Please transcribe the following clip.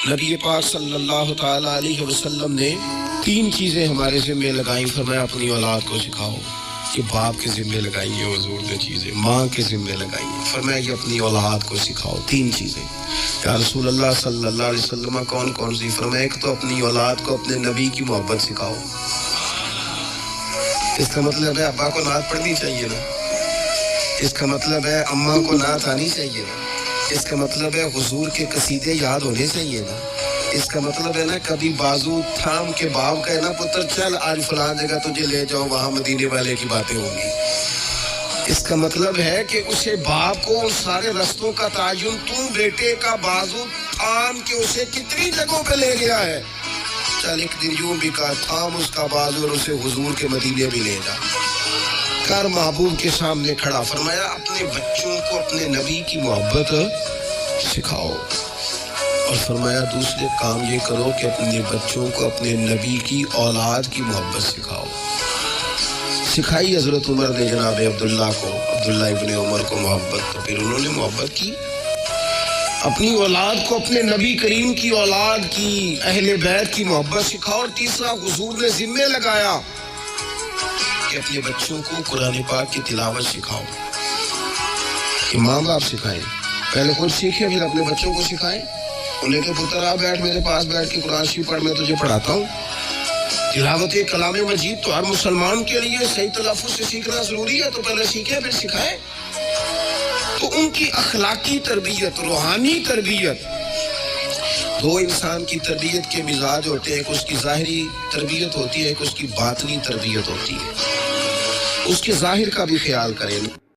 نبی پاک صلی اللہ تعالی علیہ وسلم نے 3 چیزیں ہمارے ذمہ لگائیں. فرمایا اپنی اولاد کو سکھاؤ. کہ باپ کے ذمہ لگائیں گے حضور نے چیزیں, ماں کے ذمہ لگائیں گے. فرمایا یہ اپنی اولاد کو سکھاؤ. 3 چیزیں. یا رسول اللہ صلی اللہ علیہ وسلم کون کون سی؟ فرمایا ایک تو اپنی اولاد کو اپنے نبی کی محبت سکھاؤ. اس کا مطلب ہے ابا کو نعت پڑھنی چاہیے نا. اس کا مطلب ہے اماں کو نعت آنی چاہیے نا. اس کا مطلب ہے حضور کے قصیدے یاد ہونے چاہیے نا. اس کا مطلب ہے نا کبھی بازو تھام کے باپ کہنا پتر چل آج فلاں جگہ تجھے لے جاؤ, وہاں مدینے والے کی باتیں ہوں گی. اس کا مطلب ہے کہ اسے باپ کو ان سارے رستوں کا تعین تو بیٹے کا بازو تھام کے اسے کتنی جگہوں پہ لے گیا ہے. چل ایک دن یوں بھی کہا تھام اس کا بازو اور اسے حضور کے مدینے بھی لے جا کر محبوب کے سامنے کھڑا. فرمایا اپنے بچوں کو اپنے نبی کی محبت سکھاؤ. اور فرمایا دوسرے کام یہ کرو کہ اپنے بچوں کو اپنے نبی کی اولاد کی محبت سکھاؤ. سکھائی حضرت عمر نے جناب عبداللہ ابن عمر کو محبت, تو پھر انہوں نے محبت کی. اپنی اولاد کو اپنے نبی کریم کی اولاد کی اہل بیت کی محبت سکھاؤ. اور تیسرا حضور نے ذمہ لگایا کہ اپنے بچوں کو قرآن پاک کی تلاوت سکھاؤ. کہ ماں باپ سکھائیں, پہلے خود سیکھیں پھر اپنے بچوں کو سکھائیں. انہیں کہ پتر آ بیٹھ میرے پاس بیٹھ کے قرآن شریف پڑھ, میں تجھے پڑھاتا ہوں. تلاوت کلام مجید تو ہر مسلمان کے لیے صحیح تلفظ سے سیکھنا ضروری ہے, تو پہلے سیکھیں پھر سکھائیں. تو ان کی اخلاقی تربیت, روحانی تربیت, 2 انسان کی تربیت کے مزاج ہوتے ہیں. ایک اس کی ظاہری تربیت ہوتی ہے, ایک اس کی باطنی تربیت ہوتی ہے. اس کے ظاہر کا بھی خیال کریں.